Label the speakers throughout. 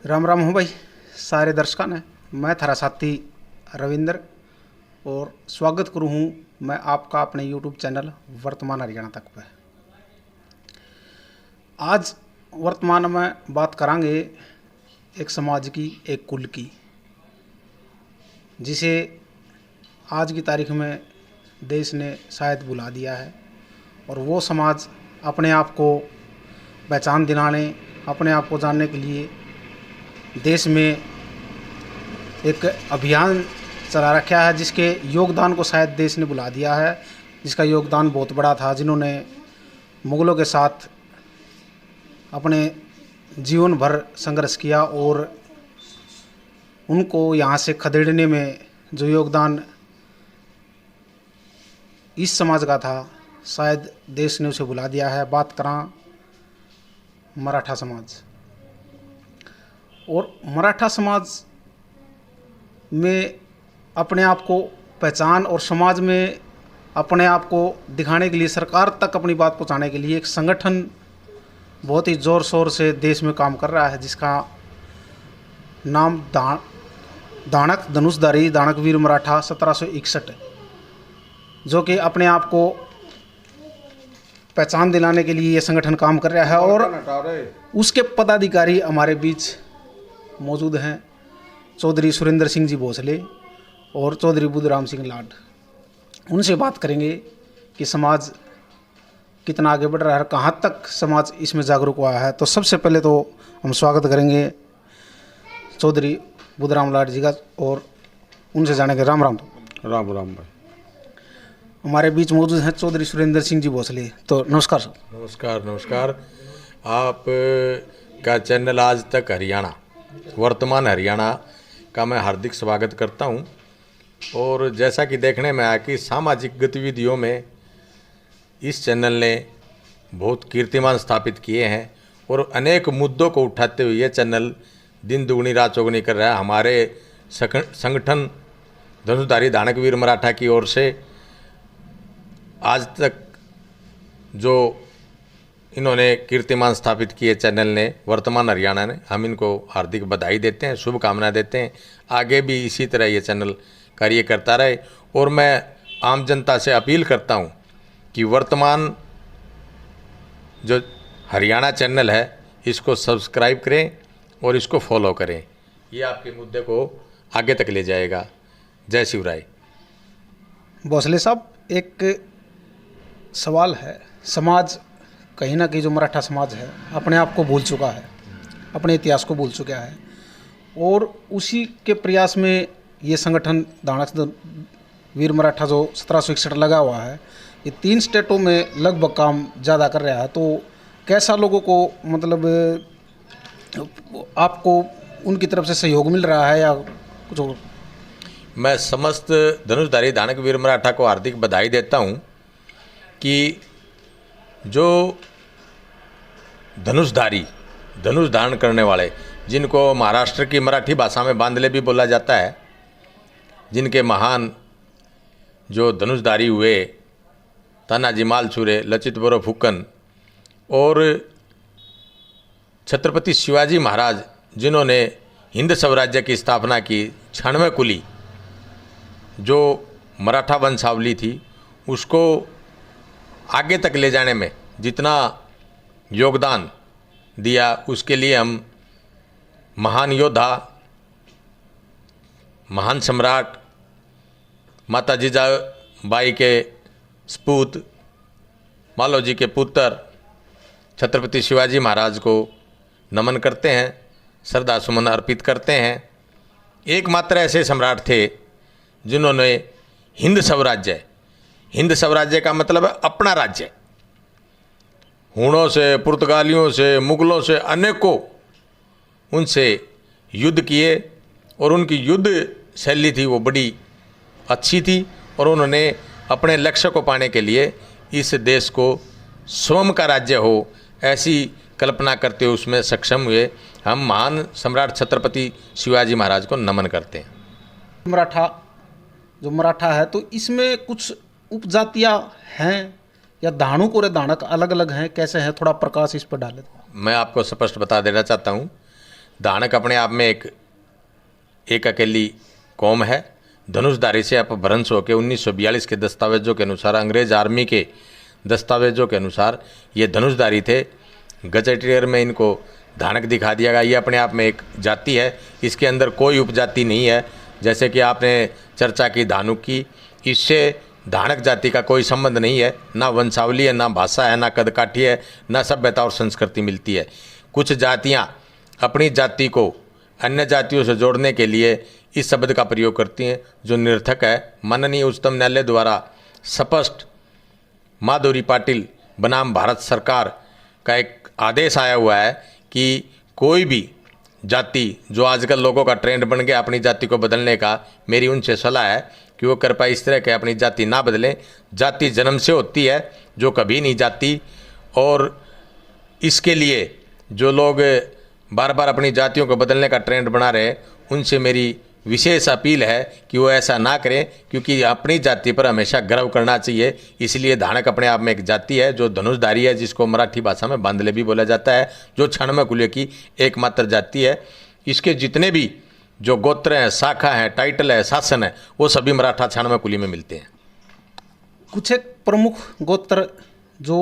Speaker 1: राम राम हो भाई सारे दर्शकों ने। मैं थारा साथी रविंद्र और स्वागत करूँ हूँ मैं आपका अपने YouTube चैनल वर्तमान हरियाणा तक पे। आज वर्तमान में बात करांगे एक समाज की, एक कुल की, जिसे आज की तारीख में देश ने शायद भुला दिया है। और वो समाज अपने आप को पहचान दिलाने, अपने आप को जानने के लिए देश में एक अभियान चला रखा है, जिसके योगदान को शायद देश ने भुला दिया है, जिसका योगदान बहुत बड़ा था। जिन्होंने मुग़लों के साथ अपने जीवन भर संघर्ष किया और उनको यहाँ से खदेड़ने में जो योगदान इस समाज का था, शायद देश ने उसे भुला दिया है। बात करा मराठा समाज। और मराठा समाज में अपने आप को पहचान और समाज में अपने आप को दिखाने के लिए, सरकार तक अपनी बात पहुंचाने के लिए एक संगठन बहुत ही ज़ोर शोर से देश में काम कर रहा है, जिसका नाम दानक धनुषधारी दानकवीर मराठा 1761, जो कि अपने आप को पहचान दिलाने के लिए ये संगठन काम कर रहा है। और उसके पदाधिकारी हमारे बीच मौजूद हैं चौधरी सुरेंद्र सिंह जी भोसले और चौधरी बुद्धराम सिंह लाड। उनसे बात करेंगे कि समाज कितना आगे बढ़ रहा है, कहाँ तक समाज इसमें जागरूक हुआ है। तो सबसे पहले तो हम स्वागत करेंगे चौधरी बुद्धराम लाड जी का और उनसे जानेंगे। राम राम।
Speaker 2: राम राम भाई।
Speaker 1: हमारे बीच मौजूद हैं चौधरी सुरेंद्र सिंह जी भोसले। तो नमस्कार सर।
Speaker 2: नमस्कार नमस्कार। आप का चैनल आज तक हरियाणा, वर्तमान हरियाणा का मैं हार्दिक स्वागत करता हूं। और जैसा कि देखने में आया कि सामाजिक गतिविधियों में इस चैनल ने बहुत कीर्तिमान स्थापित किए हैं और अनेक मुद्दों को उठाते हुए यह चैनल दिन दुगनी रात चौगनी कर रहा है। हमारे संगठन धनुषधारी दानकवीर मराठा की ओर से आज तक जो इन्होंने कीर्तिमान स्थापित किए चैनल ने, वर्तमान हरियाणा ने, हम इनको हार्दिक बधाई देते हैं, शुभकामनाएं देते हैं। आगे भी इसी तरह ये चैनल कार्य करता रहे। और मैं आम जनता से अपील करता हूं कि वर्तमान जो हरियाणा चैनल है इसको सब्सक्राइब करें और इसको फॉलो करें। ये आपके मुद्दे को आगे तक ले जाएगा। जय शिवराय।
Speaker 1: भोसले साहब, एक सवाल है। समाज कहीं ना कहीं, जो मराठा समाज है, अपने आप को भूल चुका है, अपने इतिहास को भूल चुका है। और उसी के प्रयास में ये संगठन दानकवीर मराठा जो 1761 लगा हुआ है, ये 3 स्टेटों में लगभग काम ज़्यादा कर रहा है। तो कैसा लोगों को, मतलब आपको उनकी तरफ से सहयोग मिल रहा है या कुछ और?
Speaker 2: मैं समस्त धनुषधारी दानकवीर मराठा को हार्दिक बधाई देता हूँ कि जो धनुष धारण करने वाले, जिनको महाराष्ट्र की मराठी भाषा में बांदले भी बोला जाता है, जिनके महान जो धनुषधारी हुए तानाजी मालछुरे, लचित बोरो फुकन और छत्रपति शिवाजी महाराज, जिन्होंने हिंद स्वराज्य की स्थापना की, 96 कुली जो मराठा वंशावली थी उसको आगे तक ले जाने में जितना योगदान दिया, उसके लिए हम महान योद्धा, महान सम्राट माता जीजाबाई के सपूत, मालोजी के पुत्र छत्रपति शिवाजी महाराज को नमन करते हैं, श्रद्धा सुमन अर्पित करते हैं। एकमात्र ऐसे सम्राट थे जिन्होंने हिंद स्वराज्य का मतलब है अपना राज्य, हूणों से, पुर्तगालियों से, मुगलों से, अनेकों उनसे युद्ध किए और उनकी युद्ध शैली थी वो बड़ी अच्छी थी। और उन्होंने अपने लक्ष्य को पाने के लिए इस देश को स्वयं का राज्य हो ऐसी कल्पना करते हुए उसमें सक्षम हुए। हम महान सम्राट छत्रपति शिवाजी महाराज को नमन करते हैं।
Speaker 1: मराठा है, तो इसमें कुछ उपजातियाँ हैं या धानुक और धानक अलग अलग हैं, कैसे हैं? थोड़ा प्रकाश इस पर डालें।
Speaker 2: मैं आपको स्पष्ट बता देना चाहता हूँ, धानक अपने आप में एक अकेली कौम है। धनुषधारी से अपभ्रंश होकर 1942 के दस्तावेजों के अनुसार, अंग्रेज आर्मी के दस्तावेजों के अनुसार ये धनुषधारी थे। गजेटियर में इनको धानक दिखा दिया गया। ये अपने आप में एक जाति है, इसके अंदर कोई उपजाति नहीं है। जैसे कि आपने चर्चा की धानुक की, इससे धानक जाति का कोई संबंध नहीं है। ना वंशावली है, ना भाषा है, ना कदकाठी है, ना सभ्यता और संस्कृति मिलती है। कुछ जातियां अपनी जाति को अन्य जातियों से जोड़ने के लिए इस शब्द का प्रयोग करती हैं, जो निरर्थक है। माननीय उच्चतम न्यायालय द्वारा स्पष्ट माधुरी पाटिल बनाम भारत सरकार का एक आदेश आया हुआ है कि कोई भी जाति जो आजकल लोगों का ट्रेंड बन गया अपनी जाति को बदलने का, मेरी उनसे सलाह है कि वो कृपया इस तरह के अपनी जाति ना बदलें। जाति जन्म से होती है, जो कभी नहीं जाती। और इसके लिए जो लोग बार बार अपनी जातियों को बदलने का ट्रेंड बना रहे हैं, उनसे मेरी विशेष अपील है कि वो ऐसा ना करें, क्योंकि अपनी जाति पर हमेशा गर्व करना चाहिए। इसलिए धानक अपने आप में एक जाति है जो धनुषधारी है, जिसको मराठी भाषा में बांदले भी बोला जाता है, जो क्षणमय कुल्य की एकमात्र जाति है। इसके जितने भी जो गोत्र हैं, शाखा है, टाइटल है, शासन है, वो सभी मराठा क्षणमय कुल्य में मिलते हैं।
Speaker 1: कुछ एक प्रमुख गोत्र जो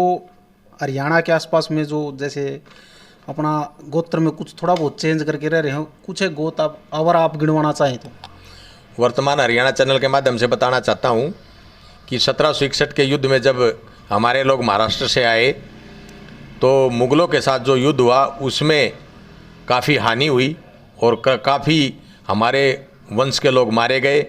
Speaker 1: हरियाणा के आसपास में, जो जैसे अपना गोत्र में कुछ थोड़ा बहुत चेंज करके रह रहे हो, कुछ एक गोत्र अगर आप गिनवाना चाहें तो?
Speaker 2: वर्तमान हरियाणा चैनल के माध्यम से बताना चाहता हूं कि 1761 के युद्ध में जब हमारे लोग महाराष्ट्र से आए तो मुगलों के साथ जो युद्ध हुआ उसमें काफ़ी हानि हुई और काफ़ी हमारे वंश के लोग मारे गए।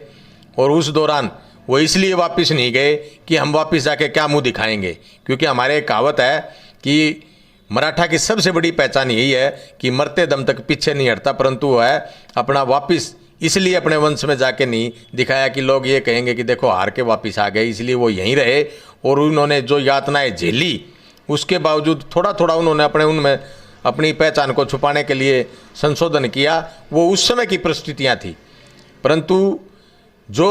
Speaker 2: और उस दौरान वो इसलिए वापस नहीं गए कि हम वापस जाके क्या मुंह दिखाएंगे, क्योंकि हमारे एक कहावत है कि मराठा की सबसे बड़ी पहचान यही है कि मरते दम तक पीछे नहीं हटता, परंतु वह है अपना वापस इसलिए अपने वंश में जाके नहीं दिखाया कि लोग ये कहेंगे कि देखो हार के वापस आ गए, इसलिए वो यहीं रहे। और उन्होंने जो यातनाएं झेली उसके बावजूद थोड़ा थोड़ा उन्होंने उनमें अपनी पहचान को छुपाने के लिए संशोधन किया। वो उस समय की परिस्थितियाँ थी, परंतु जो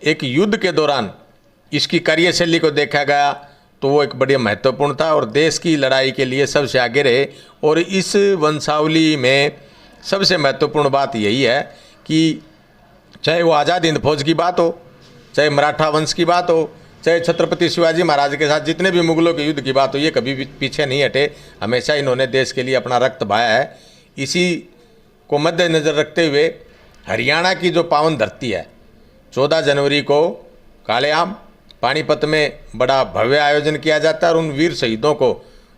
Speaker 2: एक युद्ध के दौरान इसकी कार्यशैली को देखा गया तो वो एक बड़ी महत्वपूर्ण था और देश की लड़ाई के लिए सबसे आगे रहे। और इस वंशावली में सबसे महत्वपूर्ण बात यही है कि चाहे वो आज़ाद हिंद फौज की बात हो, चाहे मराठा वंश की बात हो, चाहे छत्रपति शिवाजी महाराज के साथ जितने भी मुगलों के युद्ध की बात हो, ये कभी भी पीछे नहीं हटे। हमेशा इन्होंने देश के लिए अपना रक्त बहाया है। इसी को मद्देनज़र रखते हुए हरियाणा की जो पावन धरती है, 14 जनवरी को कालेआम पानीपत में बड़ा भव्य आयोजन किया जाता है और उन वीर शहीदों को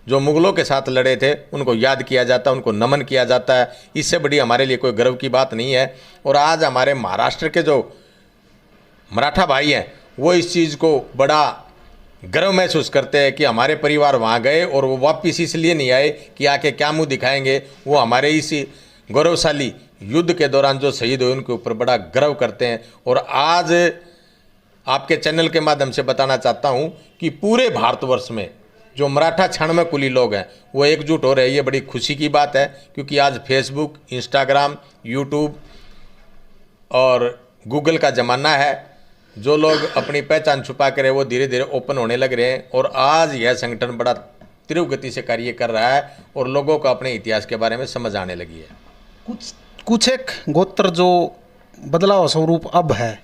Speaker 2: जो मुगलों के साथ लड़े थे उनको याद किया जाता है, उनको नमन किया जाता है। इससे बड़ी हमारे लिए कोई गर्व की बात नहीं है। और आज हमारे महाराष्ट्र के जो मराठा भाई हैं वो इस चीज़ को बड़ा गर्व महसूस करते हैं कि हमारे परिवार वहाँ गए और वो वापस इसलिए नहीं आए कि आके क्या मुंह दिखाएंगे। वो हमारे इस गौरवशाली युद्ध के दौरान जो शहीद हुए उनके ऊपर बड़ा गर्व करते हैं। और आज आपके चैनल के माध्यम से बताना चाहता हूं कि पूरे भारतवर्ष में जो मराठा क्षणमय कुली लोग हैं वो एकजुट हो रहे हैं। ये बड़ी खुशी की बात है, क्योंकि आज फेसबुक, इंस्टाग्राम, यूट्यूब और गूगल का ज़माना है। जो लोग अपनी पहचान छुपा कर वो धीरे धीरे ओपन होने लग रहे हैं और आज यह संगठन बड़ा तीव्र गति से कार्य कर रहा है और लोगों को अपने इतिहास के बारे में समझ आने लगी है।
Speaker 1: कुछ एक गोत्र जो बदलाव स्वरूप अब है,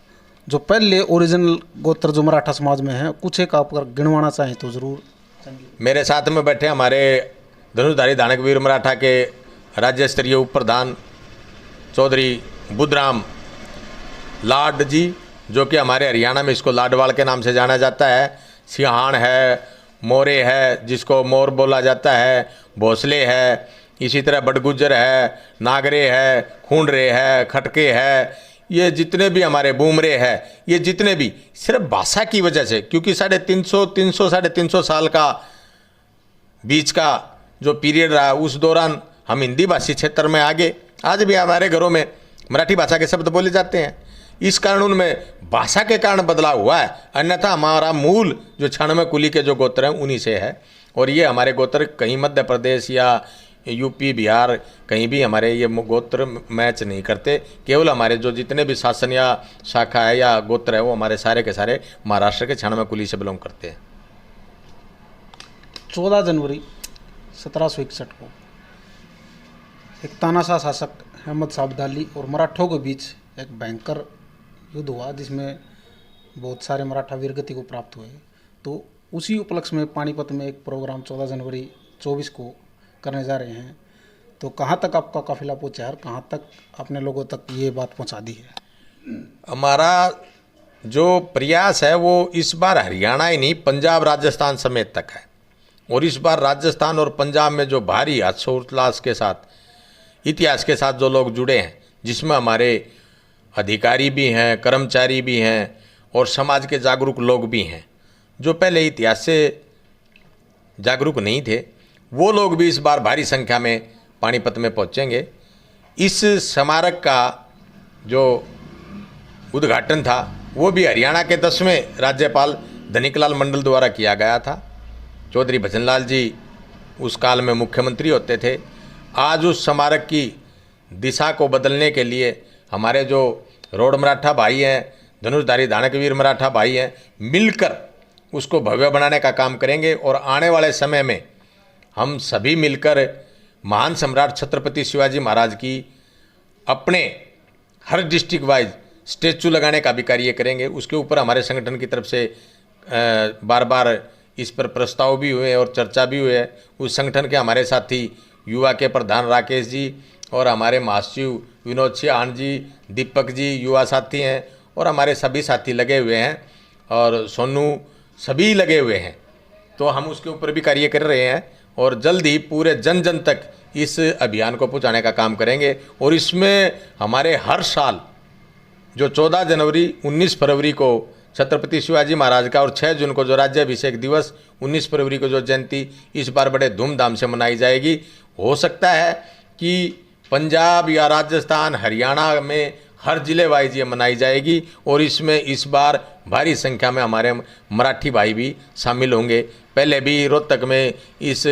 Speaker 1: जो पहले ओरिजिनल गोत्र जो मराठा समाज में है, कुछ एक आप अगर गिनवाना चाहें तो ज़रूर।
Speaker 2: मेरे साथ में बैठे हमारे धनुषधारी धानक वीर मराठा के राज्य स्तरीय उप प्रधान चौधरी बुद्धराम लाड जी, जो कि हमारे हरियाणा में इसको लाडवाल के नाम से जाना जाता है। सिंहान है, मोरे है जिसको मोर बोला जाता है, भोसले है, इसी तरह बड़गुजर है, नागरे है, खूंडरे है, खटके है, ये जितने भी हमारे बूमरे हैं, ये जितने भी सिर्फ भाषा की वजह से, क्योंकि 350 साल का बीच का जो पीरियड रहा उस दौरान हम हिंदी भाषी क्षेत्र में आगे, आज भी हमारे घरों में मराठी भाषा के शब्द बोले जाते हैं। इस कारण उनमें भाषा के कारण बदलाव हुआ है, अन्यथा हमारा मूल जो क्षणमय कुली के जो गोत्र हैं उन्हीं से है। और ये हमारे गोत्र कहीं मध्य प्रदेश या यूपी, बिहार, कहीं भी हमारे ये गोत्र मैच नहीं करते। केवल हमारे जो जितने भी शासन या शाखा है या गोत्र है वो हमारे सारे के सारे महाराष्ट्र के क्षणमय कुली से बिलोंग करते हैं।
Speaker 1: 14 जनवरी 1761 को एक तानाशाह शासक अहमद शाह अब्दाली और मराठों के बीच एक भयंकर युद्ध हुआ जिसमें बहुत सारे मराठा वीरगति को प्राप्त हुए। तो उसी उपलक्ष्य में पानीपत में एक प्रोग्राम 14 जनवरी 24 को करने जा रहे हैं। तो कहाँ तक आपका काफिला पहुँचा है और कहाँ तक अपने लोगों तक ये बात पहुँचा दी है?
Speaker 2: हमारा जो प्रयास है वो इस बार हरियाणा ही नहीं, पंजाब राजस्थान समेत तक है। और इस बार राजस्थान और पंजाब में जो भारी हर्षोल्लास के साथ, इतिहास के साथ जो लोग जुड़े हैं, जिसमें हमारे अधिकारी भी हैं, कर्मचारी भी हैं और समाज के जागरूक लोग भी हैं, जो पहले इतिहास से जागरूक नहीं थे, वो लोग भी इस बार भारी संख्या में पानीपत में पहुंचेंगे। इस स्मारक का जो उद्घाटन था वो भी हरियाणा के 10वें राज्यपाल धनिकलाल मंडल द्वारा किया गया था। चौधरी भजनलाल जी उस काल में मुख्यमंत्री होते थे। आज उस स्मारक की दिशा को बदलने के लिए हमारे जो रोड मराठा भाई हैं, धनुषधारी धानकवीर मराठा भाई हैं, मिलकर उसको भव्य बनाने का काम करेंगे। और आने वाले समय में हम सभी मिलकर महान सम्राट छत्रपति शिवाजी महाराज की अपने हर डिस्ट्रिक्ट वाइज स्टैचू लगाने का भी कार्य करेंगे। उसके ऊपर हमारे संगठन की तरफ से बार बार इस पर प्रस्ताव भी हुए और चर्चा भी हुई है। उस संगठन के हमारे साथी युवा के प्रधान राकेश जी और हमारे महासचिव विनोद सिंह जी, दीपक जी युवा साथी हैं और हमारे सभी साथी लगे हुए हैं और सोनू सभी लगे हुए हैं। तो हम उसके ऊपर भी कार्य कर रहे हैं और जल्द ही पूरे जन जन तक इस अभियान को पहुंचाने का काम करेंगे। और इसमें हमारे हर साल जो 14 जनवरी 19 फरवरी को छत्रपति शिवाजी महाराज का और 6 जून को जो राज्याभिषेक दिवस, 19 फरवरी को जो जयंती इस बार बड़े धूमधाम से मनाई जाएगी। हो सकता है कि पंजाब या राजस्थान, हरियाणा में हर जिले वाइज ये मनाई जाएगी और इसमें इस बार भारी संख्या में हमारे मराठी भाई भी शामिल होंगे। पहले भी रोहतक में इस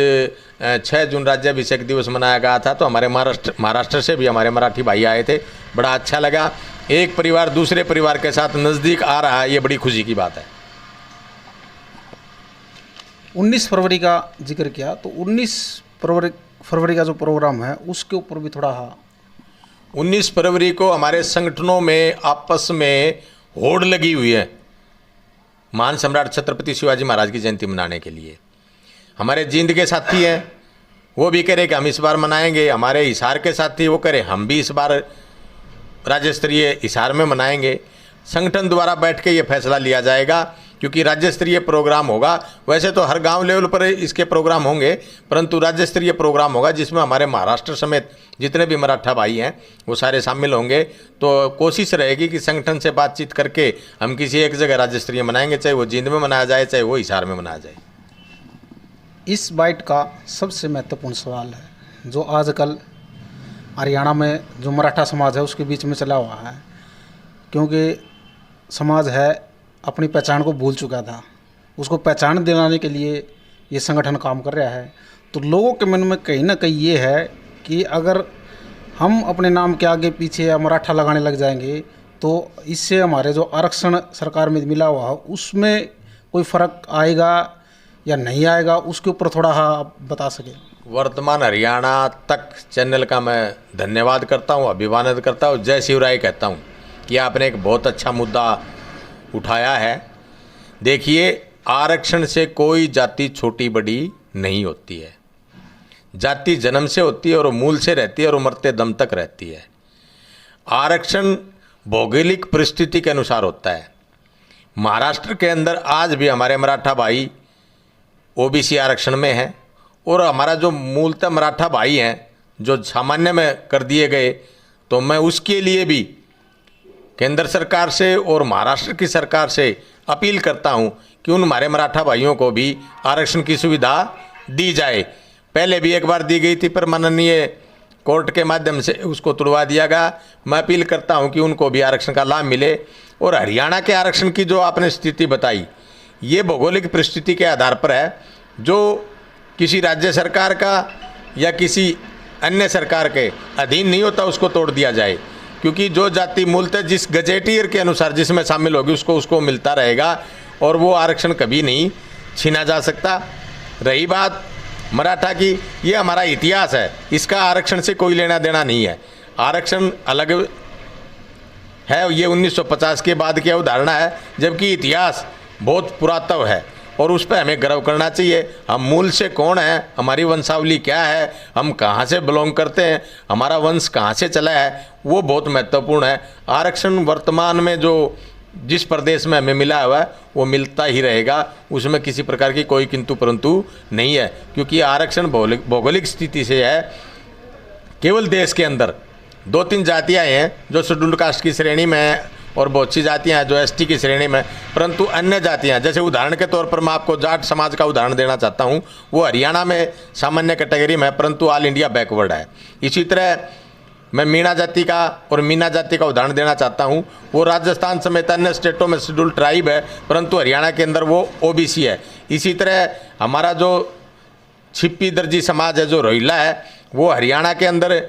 Speaker 2: 6 जून राज्याभिषेक दिवस मनाया गया था, तो हमारे महाराष्ट्र से भी हमारे मराठी भाई आए थे। बड़ा अच्छा लगा। एक परिवार दूसरे परिवार के साथ नज़दीक आ रहा है, ये बड़ी खुशी की बात है।
Speaker 1: 19 फरवरी का जिक्र किया, तो 19 फरवरी का जो प्रोग्राम है उसके ऊपर भी थोड़ा
Speaker 2: 19 फरवरी को हमारे संगठनों में आपस में होड़ लगी हुई है महान सम्राट छत्रपति शिवाजी महाराज की जयंती मनाने के लिए। हमारे जींद के साथी हैं, वो भी कह रहे कि हम इस बार मनाएंगे। हमारे हिसार के साथी वो कह रहे हम भी इस बार राज्य स्तरीय हिसार में मनाएंगे। संगठन द्वारा बैठ के ये फैसला लिया जाएगा, क्योंकि राज्य स्तरीय प्रोग्राम होगा। वैसे तो हर गांव लेवल पर इसके प्रोग्राम होंगे, परंतु राज्य स्तरीय प्रोग्राम होगा जिसमें हमारे महाराष्ट्र समेत जितने भी मराठा भाई हैं वो सारे शामिल होंगे। तो कोशिश रहेगी कि संगठन से बातचीत करके हम किसी एक जगह राज्य स्तरीय मनाएंगे, चाहे वो जींद में मनाया जाए चाहे वो हिसार में मनाया जाए।
Speaker 1: इस बाइट का सबसे महत्वपूर्ण सवाल है जो आजकल हरियाणा में जो मराठा समाज है उसके बीच में चला हुआ है, क्योंकि समाज है अपनी पहचान को भूल चुका था, उसको पहचान दिलाने के लिए ये संगठन काम कर रहा है। तो लोगों के मन में कहीं ना कहीं ये है कि अगर हम अपने नाम के आगे पीछे या मराठा लगाने लग जाएंगे तो इससे हमारे जो आरक्षण सरकार में मिला हुआ है उसमें कोई फ़र्क आएगा या नहीं आएगा, उसके ऊपर थोड़ा आप बता सकें।
Speaker 2: वर्तमान हरियाणा तक चैनल का मैं धन्यवाद करता हूँ, अभिवादन करता हूँ, जय शिवराय कहता हूँ कि आपने एक बहुत अच्छा मुद्दा उठाया है। देखिए, आरक्षण से कोई जाति छोटी बड़ी नहीं होती है। जाति जन्म से होती है और मूल से रहती है और मरते दम तक रहती है। आरक्षण भौगोलिक परिस्थिति के अनुसार होता है। महाराष्ट्र के अंदर आज भी हमारे मराठा भाई ओबीसी आरक्षण में हैं और हमारा जो मूलतः मराठा भाई हैं जो सामान्य में कर दिए गए, तो मैं उसके लिए भी केंद्र सरकार से और महाराष्ट्र की सरकार से अपील करता हूं कि उन हमारे मराठा भाइयों को भी आरक्षण की सुविधा दी जाए। पहले भी एक बार दी गई थी पर माननीय कोर्ट के माध्यम से उसको तुड़वा दिया गया। मैं अपील करता हूं कि उनको भी आरक्षण का लाभ मिले। और हरियाणा के आरक्षण की जो आपने स्थिति बताई, ये भौगोलिक परिस्थिति के आधार पर है, जो किसी राज्य सरकार का या किसी अन्य सरकार के अधीन नहीं होता उसको तोड़ दिया जाए, क्योंकि जो जाति मूलतः जिस गजेटियर के अनुसार जिसमें शामिल होगी उसको मिलता रहेगा और वो आरक्षण कभी नहीं छीना जा सकता। रही बात मराठा की, ये हमारा इतिहास है, इसका आरक्षण से कोई लेना देना नहीं है। आरक्षण अलग है, ये 1950 के बाद की अवधारणा है, जबकि इतिहास बहुत पुरातन है और उस पर हमें गर्व करना चाहिए। हम मूल से कौन है, हमारी वंशावली क्या है, हम कहाँ से बिलोंग करते हैं, हमारा वंश कहाँ से चला है, वो बहुत महत्वपूर्ण है। आरक्षण वर्तमान में जो जिस प्रदेश में हमें मिला हुआ है वो मिलता ही रहेगा, उसमें किसी प्रकार की कोई किंतु परंतु नहीं है, क्योंकि आरक्षण भौगोलिक स्थिति से है। केवल देश के अंदर 2-3 जातियाँ हैं जो शेड्यूल्ड कास्ट की श्रेणी में हैं और बहुत सी जातियाँ हैं जो एसटी की श्रेणी में, परंतु अन्य जातियाँ, जैसे उदाहरण के तौर पर मैं आपको जाट समाज का उदाहरण देना चाहता हूँ, वो हरियाणा में सामान्य कैटेगरी में है, परंतु ऑल इंडिया बैकवर्ड है। इसी तरह मैं मीणा जाति का और मीना जाति का उदाहरण देना चाहता हूँ, वो राजस्थान समेत अन्य स्टेटों में शेड्यूल्ड ट्राइब है, परंतु हरियाणा के अंदर वो ओबीसी है। इसी तरह हमारा जो छिप्पी दर्जी समाज है जो रोहिला है, वो हरियाणा के अंदर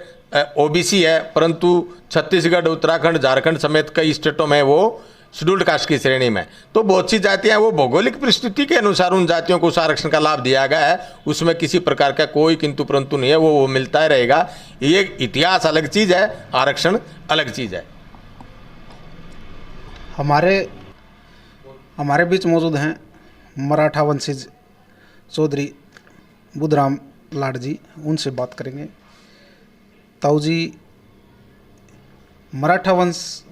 Speaker 2: ओबीसी है, परंतु छत्तीसगढ़, उत्तराखंड, झारखंड समेत कई स्टेटों में वो शेड्यूल्ड कास्ट की श्रेणी में। तो बहुत सी जातियां, वो भौगोलिक परिस्थिति के अनुसार उन जातियों को उस आरक्षण का लाभ दिया गया है, उसमें किसी प्रकार का कोई किंतु परंतु नहीं है, वो मिलता ही रहेगा। ये इतिहास अलग चीज़ है, आरक्षण अलग चीज़ है।
Speaker 1: हमारे बीच मौजूद हैं मराठा वंशज चौधरी बुधराम लाड जी, उनसे बात करेंगे। ताऊ जी, मराठा वंश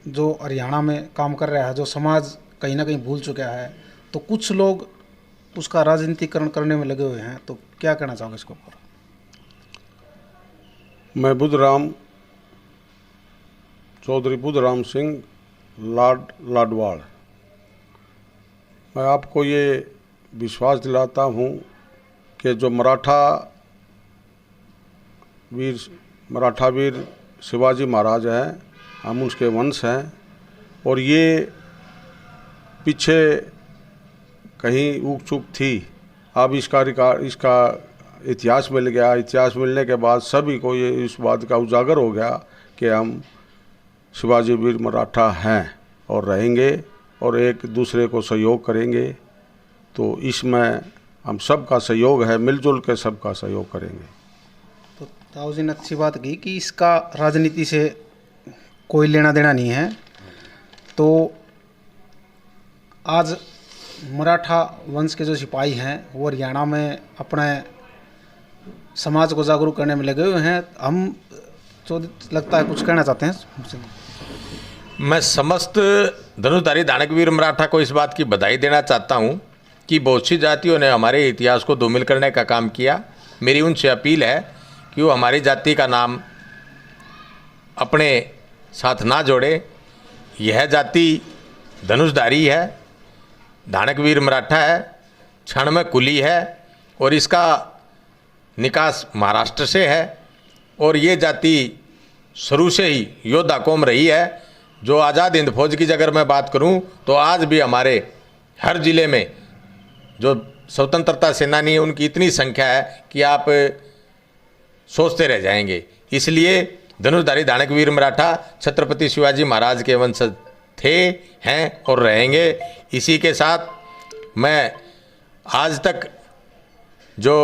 Speaker 1: जो हरियाणा में काम कर रहा है, जो समाज कहीं ना कहीं भूल चुका है, तो कुछ लोग उसका राजनीतिकरण करने में लगे हुए हैं, तो क्या कहना चाहोगे इसके ऊपर?
Speaker 3: मैं बुधराम चौधरी बुधराम सिंह लाडवाड़, मैं आपको ये विश्वास दिलाता हूँ कि जो मराठा वीर शिवाजी महाराज हैं, हम उसके वंश हैं, और ये पीछे कहीं ऊक चूक थी, अब इसका इतिहास मिल गया। इतिहास मिलने के बाद सभी को ये इस बात का उजागर हो गया कि हम शिवाजी वीर मराठा हैं और रहेंगे और एक दूसरे को सहयोग करेंगे। तो इसमें हम सबका सहयोग है, मिलजुल के सबका सहयोग करेंगे।
Speaker 1: तो ताऊ जी ने अच्छी बात की कि इसका राजनीति से कोई लेना देना नहीं है। तो आज मराठा वंश के जो सिपाही हैं वो हरियाणा में अपने समाज को जागरूक करने में लगे हुए हैं। हम तो लगता है कुछ कहना चाहते हैं।
Speaker 2: मैं समस्त धनुषधारी दानकवीर मराठा को इस बात की बधाई देना चाहता हूँ कि बहुत सी जातियों ने हमारे इतिहास को धूमिल करने का काम किया। मेरी उनसे अपील है कि वो हमारी जाति का नाम अपने साथ ना जोड़े। यह जाति धनुषधारी है, दानकवीर मराठा है, क्षण में कुली है और इसका निकास महाराष्ट्र से है। और ये जाति शुरू से ही योद्धा कौम रही है। जो आज़ाद हिंद फौज की अगर मैं बात करूं तो आज भी हमारे हर ज़िले में जो स्वतंत्रता सेनानी है उनकी इतनी संख्या है कि आप सोचते रह जाएंगे। इसलिए धनुषधारी दानकवीर मराठा छत्रपति शिवाजी महाराज के वंशज थे, हैं और रहेंगे। इसी के साथ मैं आज तक जो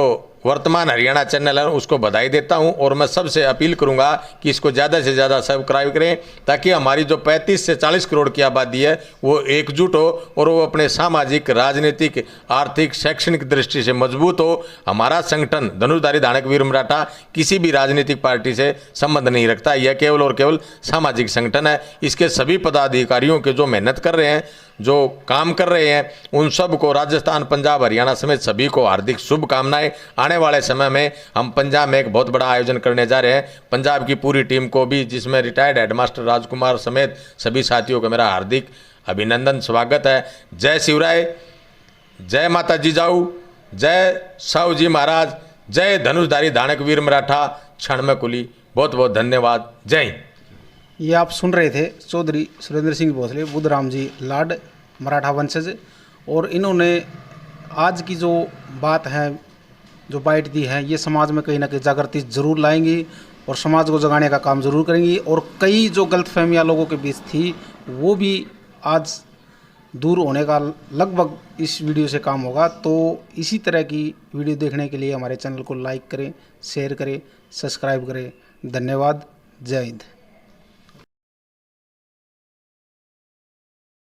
Speaker 2: वर्तमान हरियाणा चैनल है उसको बधाई देता हूं और मैं सबसे अपील करूंगा कि इसको ज़्यादा से ज़्यादा सब्सक्राइब करें ताकि हमारी जो 35 से 40 करोड़ की आबादी है वो एकजुट हो और वो अपने सामाजिक, राजनीतिक, आर्थिक, शैक्षणिक दृष्टि से मजबूत हो। हमारा संगठन धनुषधारी दानकवीर मराठा किसी भी राजनीतिक पार्टी से संबंध नहीं रखता। यह केवल और केवल सामाजिक संगठन है। इसके सभी पदाधिकारियों के जो मेहनत कर रहे हैं, जो काम कर रहे हैं, उन सब को राजस्थान, पंजाब, हरियाणा समेत सभी को हार्दिक शुभकामनाएं। आने वाले समय में हम पंजाब में एक बहुत बड़ा आयोजन करने जा रहे हैं। पंजाब की पूरी टीम को भी, जिसमें रिटायर्ड हेडमास्टर राजकुमार समेत सभी साथियों को मेरा हार्दिक अभिनंदन, स्वागत है। जय शिवराय, जय माता जिजाऊ, जय साहू जी महाराज, जय धनुषधारी दानकवीर मराठा, क्षण में कुली। बहुत बहुत धन्यवाद। जय हिंद।
Speaker 1: ये आप सुन रहे थे चौधरी सुरेंद्र सिंह भोसले बुधराम जी लाड, मराठा वंशज, और इन्होंने आज की जो बात है, जो बाइट दी है, ये समाज में कहीं ना कहीं जागृति जरूर लाएंगी और समाज को जगाने का काम जरूर करेंगी। और कई जो गलतफहमियां लोगों के बीच थी वो भी आज दूर होने का लगभग इस वीडियो से काम होगा। तो इसी तरह की वीडियो देखने के लिए हमारे चैनल को लाइक करें, शेयर करें, सब्सक्राइब करें। धन्यवाद। जय हिंद।